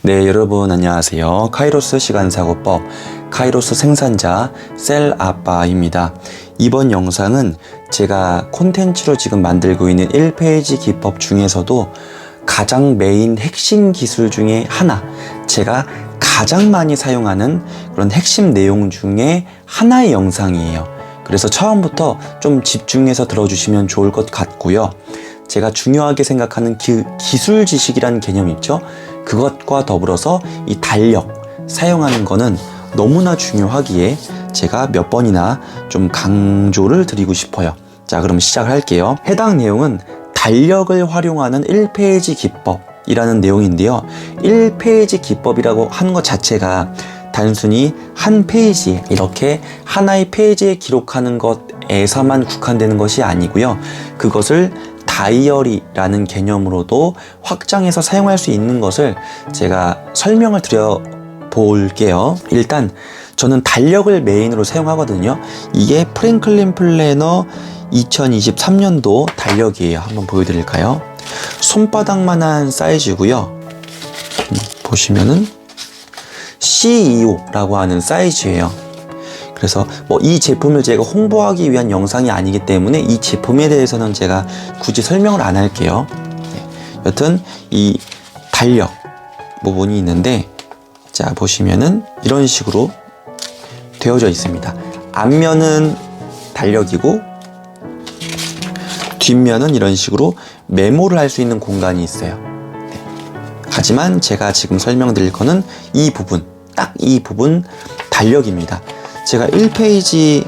네, 여러분 안녕하세요. 카이로스 시간사고법 카이로스 생산자 셀아빠입니다. 이번 영상은 제가 콘텐츠로 지금 만들고 있는 1페이지 기법 중에서도 가장 메인 핵심 기술 중에 하나, 제가 가장 많이 사용하는 그런 핵심 내용 중에 하나의 영상이에요. 그래서 처음부터 좀 집중해서 들어주시면 좋을 것 같고요. 제가 중요하게 생각하는 기술 지식이라는 개념 있죠? 그것과 더불어서 이 달력 사용하는 거는 너무나 중요하기에 제가 몇 번이나 좀 강조를 드리고 싶어요. 자, 그럼 시작을 할게요. 해당 내용은 달력을 활용하는 1페이지 기법이라는 내용인데요. 1페이지 기법이라고 하는 것 자체가 단순히 한 페이지, 이렇게 하나의 페이지에 기록하는 것에서만 국한되는 것이 아니고요. 그것을 다이어리라는 개념으로도 확장해서 사용할 수 있는 것을 제가 설명을 드려 볼게요. 일단 저는 달력을 메인으로 사용하거든요. 이게 프랭클린 플래너 2023년도 달력이에요. 한번 보여드릴까요? 손바닥만한 사이즈고요. 보시면은 CEO라고 하는 사이즈예요. 그래서 이 제품을 제가 홍보하기 위한 영상이 아니기 때문에 이 제품에 대해서는 제가 굳이 설명을 안 할게요. 네. 여튼 이 달력 부분이 있는데, 자 보시면은 이런 식으로 되어져 있습니다. 앞면은 달력이고 뒷면은 이런 식으로 메모를 할 수 있는 공간이 있어요. 네. 하지만 제가 지금 설명드릴 거는 이 부분, 딱 이 부분 달력입니다. 제가 1페이지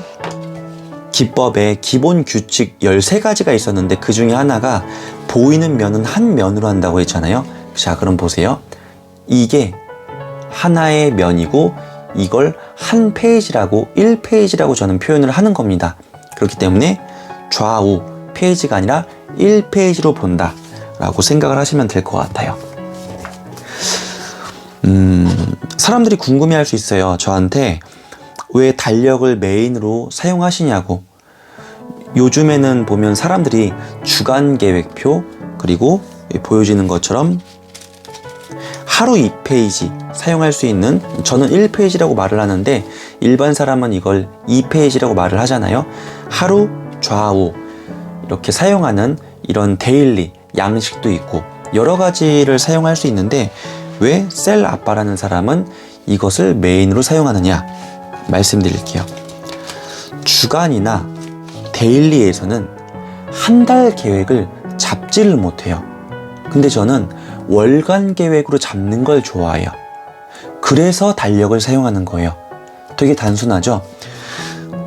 기법의 기본 규칙 13가지가 있었는데 그 중에 하나가 보이는 면은 한 면으로 한다고 했잖아요. 자, 그럼 보세요. 이게 하나의 면이고 이걸 한 페이지라고 1페이지라고 저는 표현을 하는 겁니다. 그렇기 때문에 좌우 페이지가 아니라 1페이지로 본다 라고 생각을 하시면 될 것 같아요. 사람들이 궁금해할 수 있어요. 저한테 왜 달력을 메인으로 사용하시냐고. 요즘에는 보면 사람들이 주간 계획표, 그리고 보여지는 것처럼 하루 2페이지 사용할 수 있는, 저는 1페이지라고 말을 하는데 일반 사람은 이걸 2페이지라고 말을 하잖아요. 하루 좌우 이렇게 사용하는 이런 데일리 양식도 있고 여러 가지를 사용할 수 있는데 왜 셀아빠라는 사람은 이것을 메인으로 사용하느냐 말씀드릴게요. 주간이나 데일리에서는 한 달 계획을 잡지를 못해요. 근데 저는 월간 계획으로 잡는 걸 좋아해요. 그래서 달력을 사용하는 거예요. 되게 단순하죠?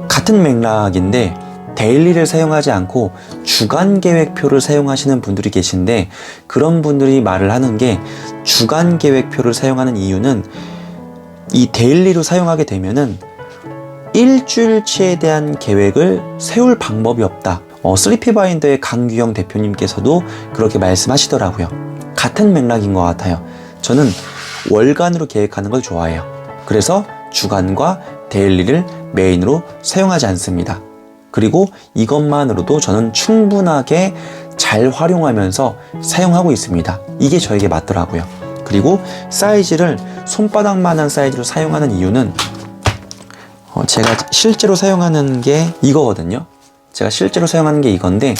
같은 맥락인데 데일리를 사용하지 않고 주간 계획표를 사용하시는 분들이 계신데, 그런 분들이 말을 하는 게 주간 계획표를 사용하는 이유는 이 데일리로 사용하게 되면은 일주일치에 대한 계획을 세울 방법이 없다. 슬리피바인더의 강규영 대표님께서도 그렇게 말씀하시더라고요. 같은 맥락인 것 같아요. 저는 월간으로 계획하는 걸 좋아해요. 그래서 주간과 데일리를 메인으로 사용하지 않습니다. 그리고 이것만으로도 저는 충분하게 잘 활용하면서 사용하고 있습니다. 이게 저에게 맞더라고요. 그리고 사이즈를 손바닥만한 사이즈로 사용하는 이유는 제가 실제로 사용하는 게 이거거든요. 제가 실제로 사용하는 게 이건데,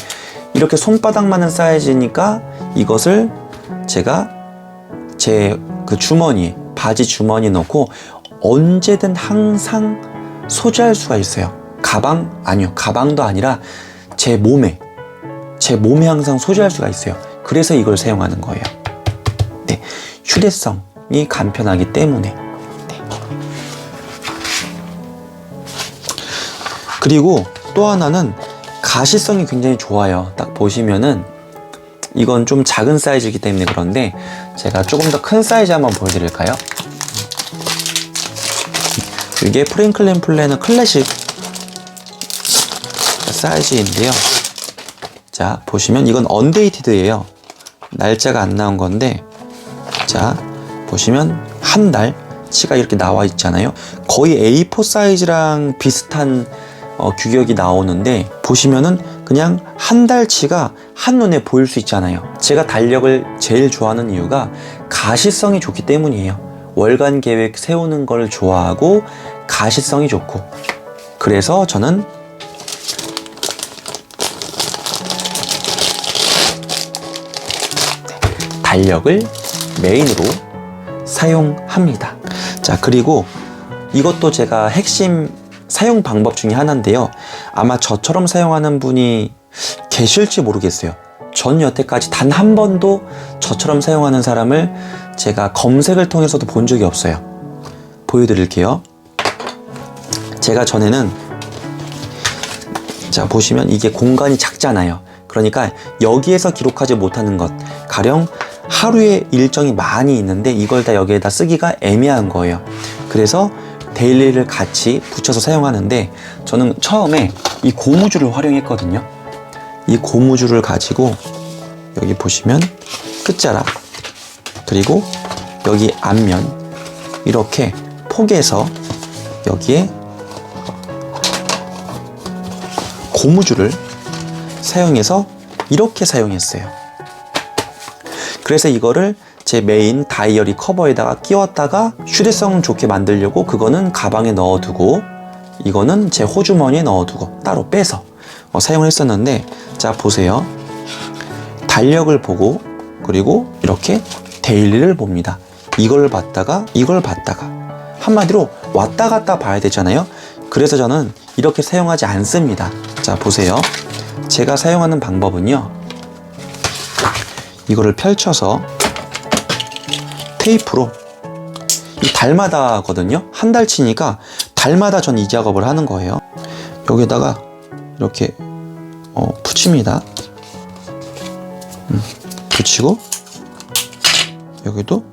이렇게 손바닥만한 사이즈니까 이것을 제가 제 그 주머니, 바지 주머니에 넣고 언제든 항상 소지할 수가 있어요. 가방? 아니요. 가방도 아니라 제 몸에 항상 소지할 수가 있어요. 그래서 이걸 사용하는 거예요. 네. 휴대성이 간편하기 때문에. 네. 그리고 또 하나는 가시성이 굉장히 좋아요. 딱 보시면은 이건 좀 작은 사이즈이기 때문에 그런데 제가 조금 더 큰 사이즈 한번 보여드릴까요? 이게 프랭클린 플래너 클래식 사이즈인데요. 자, 보시면 이건 언데이티드예요. 날짜가 안 나온 건데, 자 보시면 한 달치가 이렇게 나와 있잖아요. 거의 A4 사이즈랑 비슷한 규격이 나오는데, 보시면은 그냥 한 달치가 한눈에 보일 수 있잖아요. 제가 달력을 제일 좋아하는 이유가 가시성이 좋기 때문이에요. 월간 계획 세우는 걸 좋아하고 가시성이 좋고, 그래서 저는 달력을 메인으로 사용합니다. 자, 그리고 이것도 제가 핵심 사용 방법 중에 하나인데요. 아마 저처럼 사용하는 분이 계실지 모르겠어요. 전 여태까지 단 한 번도 저처럼 사용하는 사람을 제가 검색을 통해서도 본 적이 없어요. 보여드릴게요. 제가 전에는, 자, 보시면 이게 공간이 작잖아요. 그러니까 여기에서 기록하지 못하는 것, 가령 하루에 일정이 많이 있는데 이걸 다 여기에다 쓰기가 애매한 거예요. 그래서 데일리를 같이 붙여서 사용하는데, 저는 처음에 이 고무줄을 활용했거든요. 이 고무줄을 가지고 여기 보시면 끝자락, 그리고 여기 앞면 이렇게 포개서 여기에 고무줄을 사용해서 이렇게 사용했어요. 그래서 이거를 제 메인 다이어리 커버에다가 끼웠다가 휴대성 좋게 만들려고 그거는 가방에 넣어두고, 이거는 제 호주머니에 넣어두고 따로 빼서 사용을 했었는데, 자, 보세요. 달력을 보고, 그리고 이렇게 데일리를 봅니다. 이걸 봤다가 이걸 봤다가, 한마디로 왔다 갔다 봐야 되잖아요. 그래서 저는 이렇게 사용하지 않습니다. 자, 보세요. 제가 사용하는 방법은요, 이거를 펼쳐서 테이프로, 이 달마다거든요. 한 달치니까 달마다 전 이 작업을 하는 거예요. 여기다가 이렇게 붙입니다. 붙이고 여기도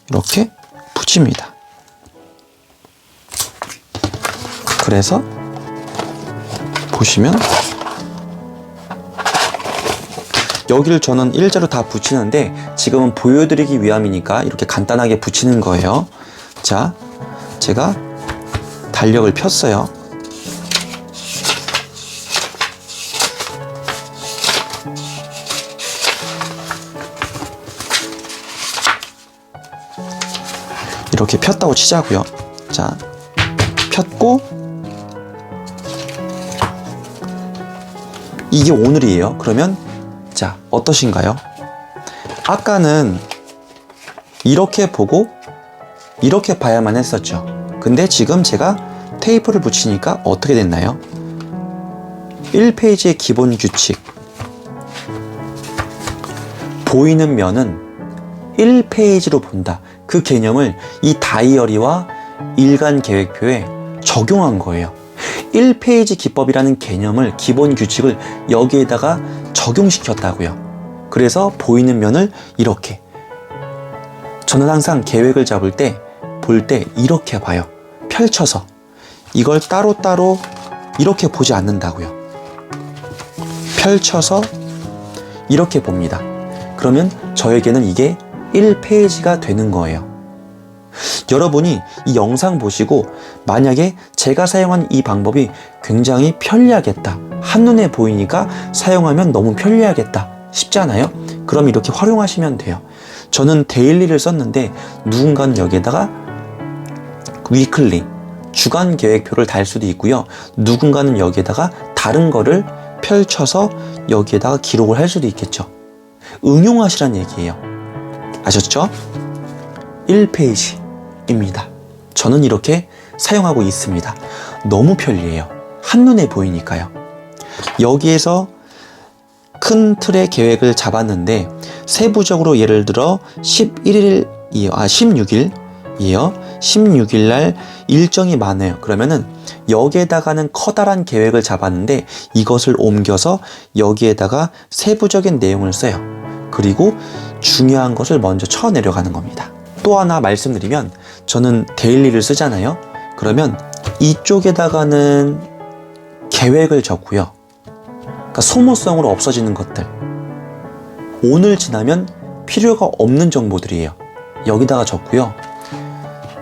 이렇게 붙입니다. 그래서 보시면 여기를 저는 일자로 다 붙이는데, 지금은 보여드리기 위함이니까 이렇게 간단하게 붙이는 거예요. 자, 제가 달력을 폈어요. 이렇게 폈다고 치자고요. 자, 폈고, 이게 오늘이에요. 그러면 자, 어떠신가요? 아까는 이렇게 보고 이렇게 봐야만 했었죠. 근데 지금 제가 테이프를 붙이니까 어떻게 됐나요? 1페이지의 기본 규칙, 보이는 면은 1페이지로 본다. 그 개념을 이 다이어리와 일간 계획표에 적용한 거예요. 1페이지 기법이라는 개념을, 기본 규칙을 여기에다가 적용시켰다고요. 그래서 보이는 면을 이렇게, 저는 항상 계획을 잡을 때, 볼 때 이렇게 봐요. 펼쳐서. 이걸 따로따로 이렇게 보지 않는다고요. 펼쳐서 이렇게 봅니다. 그러면 저에게는 이게 1페이지가 되는 거예요. 여러분이 이 영상 보시고 만약에 제가 사용한 이 방법이 굉장히 편리하겠다, 한눈에 보이니까 사용하면 너무 편리하겠다 싶잖아요. 그럼 이렇게 활용하시면 돼요. 저는 데일리를 썼는데 누군가는 여기에다가 위클리, 주간 계획표를 달 수도 있고요. 누군가는 여기에다가 다른 거를 펼쳐서 여기에다가 기록을 할 수도 있겠죠. 응용하시란 얘기예요. 아셨죠? 1페이지입니다. 저는 이렇게 사용하고 있습니다. 너무 편리해요. 한눈에 보이니까요. 여기에서 큰 틀의 계획을 잡았는데, 세부적으로 예를 들어 16일이요. 16일 날 일정이 많아요. 그러면은 여기에다가는 커다란 계획을 잡았는데 이것을 옮겨서 여기에다가 세부적인 내용을 써요. 그리고 중요한 것을 먼저 쳐 내려가는 겁니다. 또 하나 말씀드리면, 저는 데일리를 쓰잖아요. 그러면 이쪽에다가는 계획을 적고요. 그러니까 소모성으로 없어지는 것들, 오늘 지나면 필요가 없는 정보들이에요. 여기다가 적고요.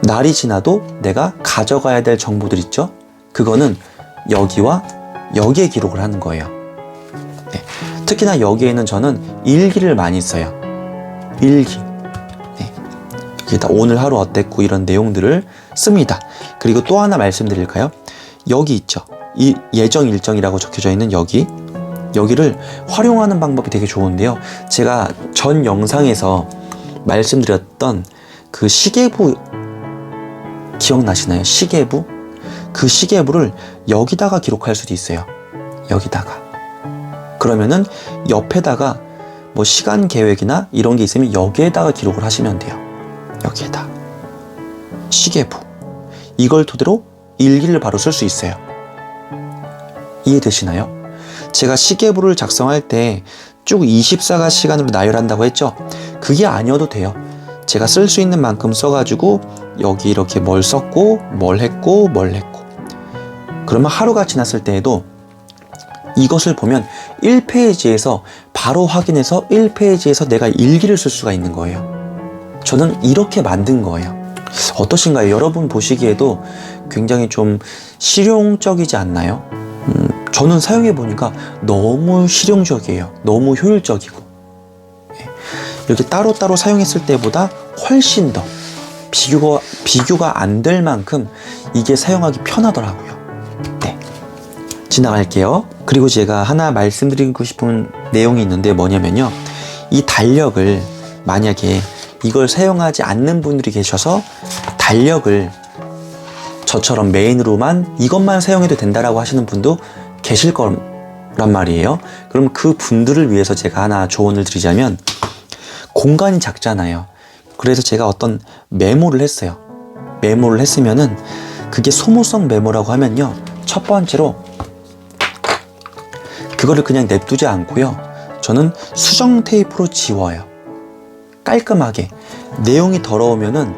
날이 지나도 내가 가져가야 될 정보들 있죠? 그거는 여기와 여기에 기록을 하는 거예요. 네. 특히나 여기에는 저는 일기를 많이 써요. 일기. 네. 여기다 오늘 하루 어땠고 이런 내용들을 씁니다. 그리고 또 하나 말씀드릴까요? 여기 있죠. 이 예정 일정이라고 적혀져 있는 여기를 활용하는 방법이 되게 좋은데요. 제가 전 영상에서 말씀드렸던 그 시계부 기억나시나요? 시계부? 그 시계부를 여기다가 기록할 수도 있어요. 여기다가. 그러면은 옆에다가 뭐 시간 계획이나 이런 게 있으면 여기에다가 기록을 하시면 돼요. 여기에다. 시계부. 이걸 토대로 일기를 바로 쓸 수 있어요. 이해되시나요? 제가 시계부를 작성할 때 쭉 24가 시간으로 나열한다고 했죠? 그게 아니어도 돼요. 제가 쓸 수 있는 만큼 써가지고 여기 이렇게 뭘 썼고 뭘 했고 그러면 하루가 지났을 때에도 이것을 보면 1페이지에서 바로 확인해서 1페이지에서 내가 일기를 쓸 수가 있는 거예요. 저는 이렇게 만든 거예요. 어떠신가요? 여러분 보시기에도 굉장히 좀 실용적이지 않나요? 저는 사용해 보니까 너무 실용적이에요. 너무 효율적이고. 이렇게 따로따로 사용했을 때보다 훨씬 더 비교가 안 될 만큼 이게 사용하기 편하더라고요. 네. 지나갈게요. 그리고 제가 하나 말씀드리고 싶은 내용이 있는데 뭐냐면요. 이 달력을 만약에 이걸 사용하지 않는 분들이 계셔서 달력을 저처럼 메인으로만 이것만 사용해도 된다라고 하시는 분도 계실 거란 말이에요. 그럼 그 분들을 위해서 제가 하나 조언을 드리자면 공간이 작잖아요. 그래서 제가 어떤 메모를 했어요. 메모를 했으면은 그게 소모성 메모라고 하면요. 첫 번째로 그거를 그냥 냅두지 않고요. 저는 수정 테이프로 지워요. 깔끔하게. 내용이 더러우면은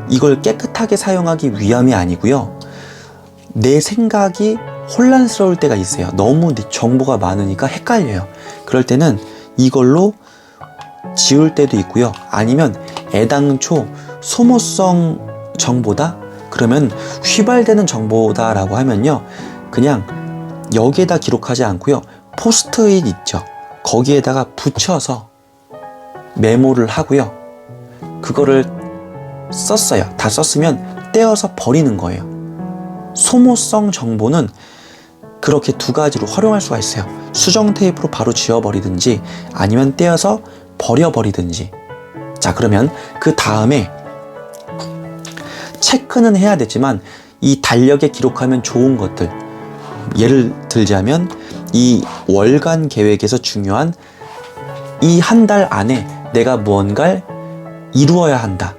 이걸 깨끗하게 사용하기 위함이 아니고요. 내 생각이 혼란스러울 때가 있어요. 너무 정보가 많으니까 헷갈려요. 그럴 때는 이걸로 지울 때도 있고요. 아니면 애당초 소모성 정보다? 그러면 휘발되는 정보다 라고 하면요. 그냥 여기에다 기록하지 않고요. 포스트잇 있죠. 거기에다가 붙여서 메모를 하고요. 그거를 썼어요. 다 썼으면 떼어서 버리는 거예요. 소모성 정보는 그렇게 두 가지로 활용할 수가 있어요. 수정 테이프로 바로 지워버리든지 아니면 떼어서 버려버리든지. 자, 그러면 그 다음에 체크는 해야 되지만 이 달력에 기록하면 좋은 것들, 예를 들자면 이 월간 계획에서 중요한 이 한 달 안에 내가 무언가를 이루어야 한다.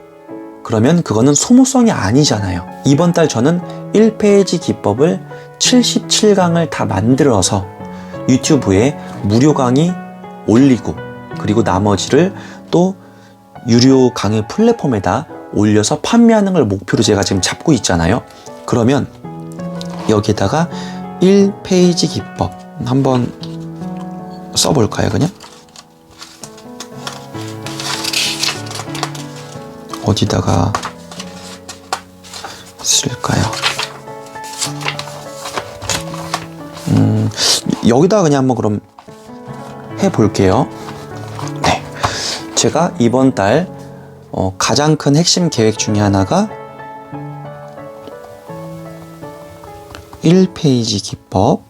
그러면 그거는 소모성이 아니잖아요. 이번 달 저는 1페이지 기법을 77강을 다 만들어서 유튜브에 무료 강의 올리고 그리고 나머지를 또 유료 강의 플랫폼에다 올려서 판매하는 걸 목표로 제가 지금 잡고 있잖아요. 그러면 여기에다가 1페이지 기법 한번 써볼까요? 그냥 어디다가 쓸까요? 여기다가 그냥 한번 그럼 해볼게요. 네, 제가 이번 달 가장 큰 핵심 계획 중에 하나가 1페이지 기법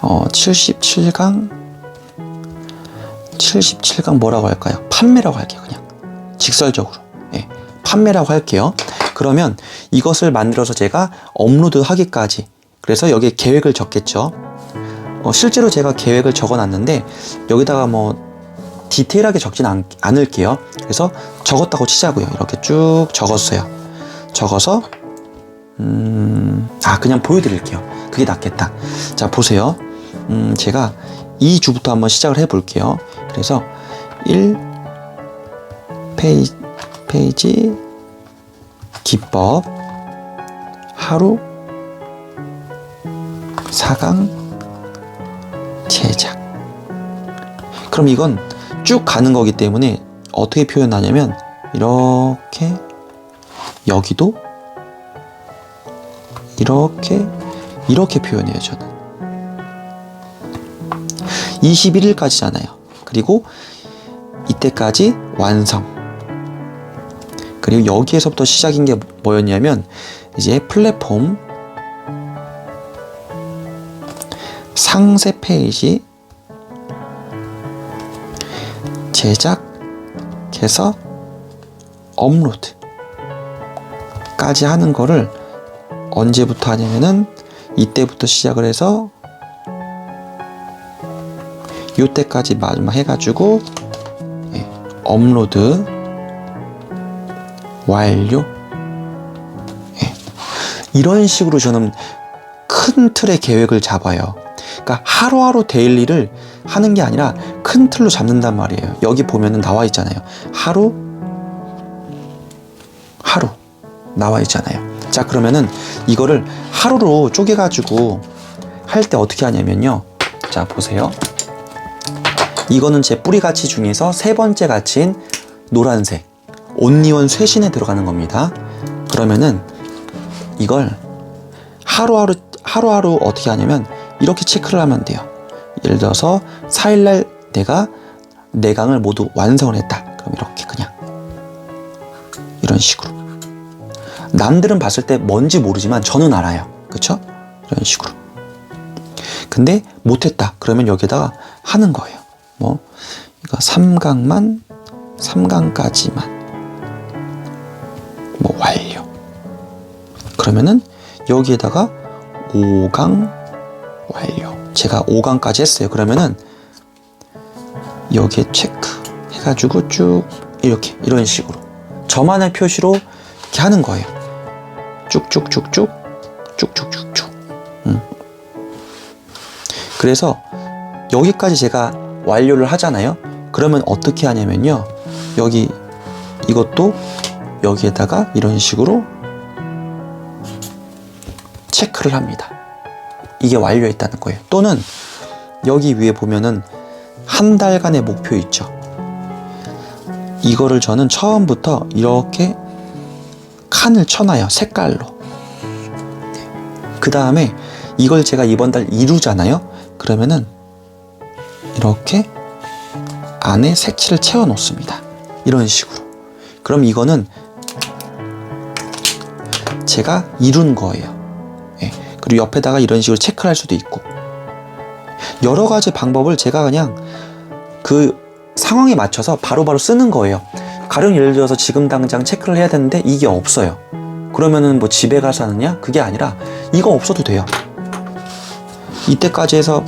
77강 뭐라고 할까요? 판매라고 할게요. 그냥 직설적으로 판매라고 할게요. 그러면 이것을 만들어서 제가 업로드 하기까지, 그래서 여기에 계획을 적겠죠. 실제로 제가 계획을 적어놨는데 여기다가 뭐 디테일하게 적진 않을게요. 그래서 적었다고 치자고요. 이렇게 쭉 적었어요. 적어서 그냥 보여드릴게요. 그게 낫겠다. 자, 보세요. 제가 2주부터 한번 시작을 해볼게요. 그래서 1페이지 기법 하루 4강 제작. 그럼 이건 쭉 가는 거기 때문에 어떻게 표현하냐면 이렇게, 여기도 이렇게 표현해요. 저는 21일까지잖아요. 그리고 이때까지 완성. 그리고 여기에서부터 시작인 게 뭐였냐면 이제 플랫폼 상세 페이지 제작해서 업로드까지 하는 거를 언제부터 하냐면은 이때부터 시작을 해서 요때까지 마지막 해가지고 업로드 완료. 이런 식으로 저는 큰 틀의 계획을 잡아요. 그러니까 하루하루 데일리를 하는 게 아니라 큰 틀로 잡는단 말이에요. 여기 보면은 나와 있잖아요. 하루 나와 있잖아요. 자, 그러면은 이거를 하루로 쪼개가지고 할 때 어떻게 하냐면요. 자, 보세요. 이거는 제 뿌리 가치 중에서 세 번째 가치인 노란색 온리원 쇄신에 들어가는 겁니다. 그러면은 이걸 하루하루 어떻게 하냐면 이렇게 체크를 하면 돼요. 예를 들어서 4일날 내가 4강을 모두 완성을 했다. 그럼 이렇게 그냥 이런 식으로. 남들은 봤을 때 뭔지 모르지만 저는 알아요. 그쵸? 이런 식으로. 근데 못했다. 그러면 여기다가 하는 거예요. 뭐 이거 3강까지만 뭐 완료. 그러면은 여기에다가 5강 완료. 제가 5강까지 했어요. 그러면은 여기에 체크 해가지고 쭉 이렇게 이런 식으로 저만의 표시로 이렇게 하는 거예요. 쭉쭉쭉쭉. 그래서 여기까지 제가 완료를 하잖아요. 그러면 어떻게 하냐면요. 여기 이것도 여기에다가 이런 식으로 체크를 합니다. 이게 완료했다는 거예요. 또는 여기 위에 보면은 한 달간의 목표 있죠. 이거를 저는 처음부터 이렇게 칸을 쳐놔요. 색깔로. 그 다음에 이걸 제가 이번 달 이루잖아요. 그러면은 이렇게 안에 색칠을 채워 놓습니다. 이런 식으로. 그럼 이거는 제가 이룬 거예요. 그리고 옆에다가 이런 식으로 체크를 할 수도 있고 여러 가지 방법을 제가 그냥 그 상황에 맞춰서 바로바로 쓰는 거예요. 가령 예를 들어서 지금 당장 체크를 해야 되는데 이게 없어요. 그러면은 뭐 집에 가서 하느냐? 그게 아니라 이거 없어도 돼요. 이때까지 해서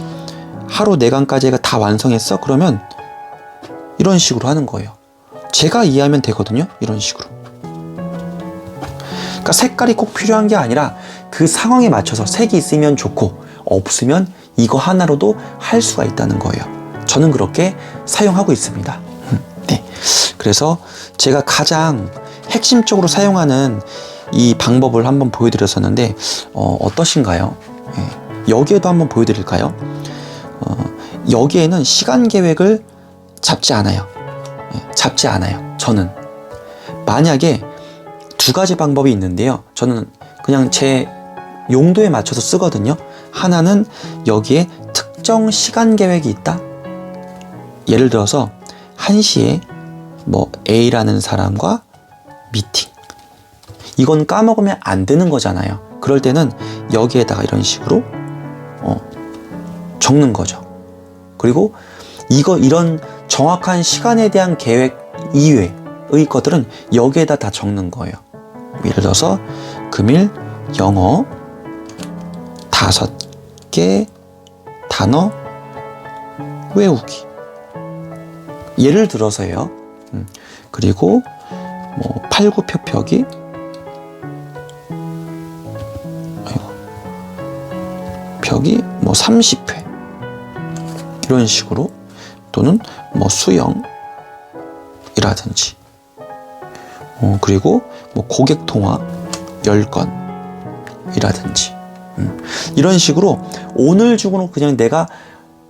하루 4강까지 다 완성했어? 그러면 이런 식으로 하는 거예요. 제가 이해하면 되거든요. 이런 식으로. 그러니까 색깔이 꼭 필요한 게 아니라 그 상황에 맞춰서 색이 있으면 좋고 없으면 이거 하나로도 할 수가 있다는 거예요. 저는 그렇게 사용하고 있습니다. 네. 그래서 제가 가장 핵심적으로 사용하는 이 방법을 한번 보여드렸었는데 어떠신가요? 네. 여기에도 한번 보여드릴까요? 여기에는 시간 계획을 잡지 않아요. 잡지 않아요. 저는 만약에 2가지 방법이 있는데요. 저는 그냥 제 용도에 맞춰서 쓰거든요. 하나는 여기에 특정 시간 계획이 있다. 예를 들어서 1시에 뭐 A라는 사람과 미팅. 이건 까먹으면 안 되는 거잖아요. 그럴 때는 여기에다가 이런 식으로 적는 거죠. 그리고 이런 정확한 시간에 대한 계획 이외의 것들은 여기에다 다 적는 거예요. 예를 들어서 금일 영어 5개 단어 외우기. 예를 들어서요. 그리고 뭐 팔굽혀펴기 펴기 뭐 30회 이런 식으로 또는 뭐 수영이라든지 그리고 뭐 고객 통화 10건이라든지 이런 식으로 오늘 중으로 그냥 내가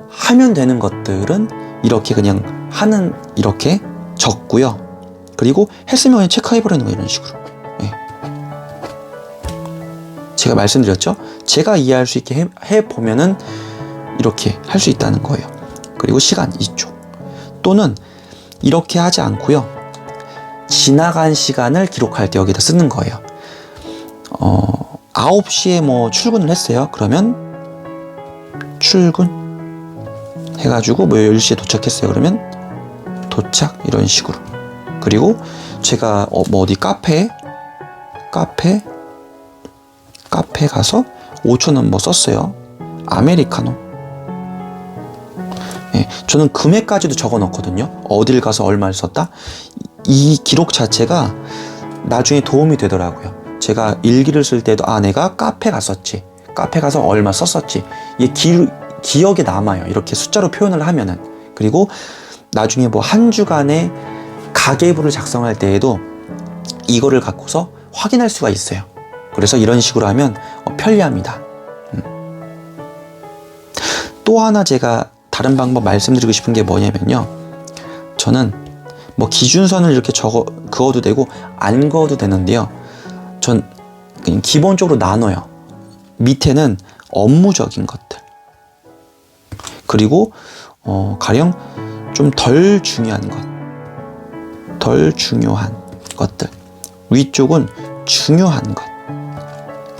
하면 되는 것들은 이렇게 그냥 이렇게 적고요. 그리고 했으면 그냥 체크해버리는 거예요. 이런 식으로. 네. 제가 말씀드렸죠? 제가 이해할 수 있게 해보면은 이렇게 할 수 있다는 거예요. 그리고 시간 2초. 또는 이렇게 하지 않고요. 지나간 시간을 기록할 때 여기다 쓰는 거예요. 9시에 뭐 출근을 했어요. 그러면 출근 해가지고 뭐 10시에 도착했어요. 그러면 도착 이런 식으로. 그리고 제가 뭐 어디 카페 가서 5,000원 뭐 썼어요. 아메리카노. 예, 저는 금액까지도 적어 넣거든요. 어딜 가서 얼마를 썼다. 이 기록 자체가 나중에 도움이 되더라고요. 제가 일기를 쓸 때도 내가 카페 갔었지, 카페 가서 얼마 썼었지, 이게 기억에 남아요. 이렇게 숫자로 표현을 하면은. 그리고 나중에 뭐 한 주간의 가계부를 작성할 때에도 이거를 갖고서 확인할 수가 있어요. 그래서 이런 식으로 하면 편리합니다. 또 하나 제가 다른 방법 말씀드리고 싶은 게 뭐냐면요, 저는 뭐 기준선을 이렇게 그어도 되고 안 그어도 되는데요, 전 그냥 기본적으로 나눠요. 밑에는 업무적인 것들, 그리고 가령 좀 덜 중요한 것들, 위쪽은 중요한 것,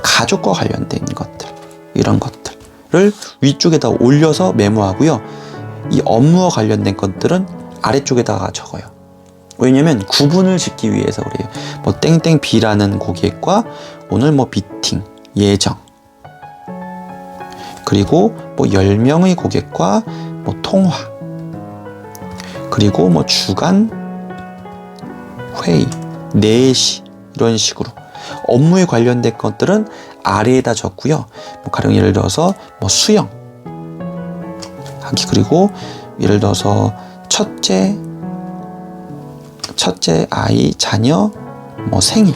가족과 관련된 것들, 이런 것들을 위쪽에다 올려서 메모하고요. 이 업무와 관련된 것들은 아래쪽에다가 적어요. 왜냐면 구분을 짓기 위해서 그래요. 뭐 땡땡 B라는 고객과 오늘 뭐 미팅, 예정, 그리고 뭐 10명의 고객과 뭐 통화, 그리고 뭐 주간 회의, 4시, 이런 식으로 업무에 관련된 것들은 아래에다 적고요. 뭐 가령 예를 들어서 뭐 수영 하기, 그리고 예를 들어서 첫째 아이 자녀 뭐 생일,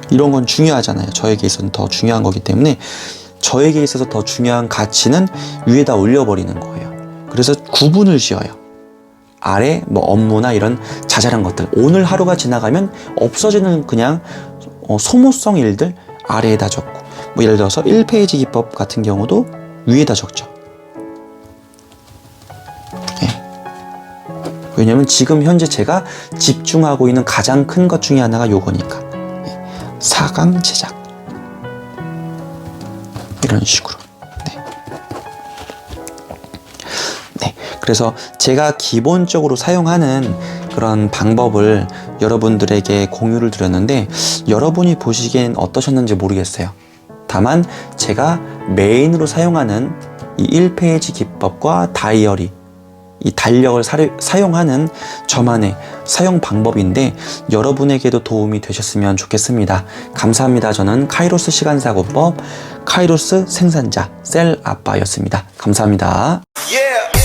이런 건 중요하잖아요. 저에게 있어서는 더 중요한 거기 때문에 저에게 있어서 더 중요한 가치는 위에다 올려버리는 거예요. 그래서 구분을 지어요. 아래 뭐 업무나 이런 자잘한 것들, 오늘 하루가 지나가면 없어지는 그냥 소모성 일들 아래에다 적고, 뭐 예를 들어서 1페이지 기법 같은 경우도 위에다 적죠. 왜냐면 지금 현재 제가 집중하고 있는 가장 큰 것 중에 하나가 요거니까. 4강 제작, 이런 식으로. 네. 그래서 제가 기본적으로 사용하는 그런 방법을 여러분들에게 공유를 드렸는데, 여러분이 보시기엔 어떠셨는지 모르겠어요. 다만 제가 메인으로 사용하는 이 1페이지 기법과 다이어리, 이 달력을 사용하는 저만의 사용 방법인데 여러분에게도 도움이 되셨으면 좋겠습니다. 감사합니다. 저는 카이로스 시간사고법 카이로스 생산자 셀 아빠였습니다. 감사합니다. Yeah.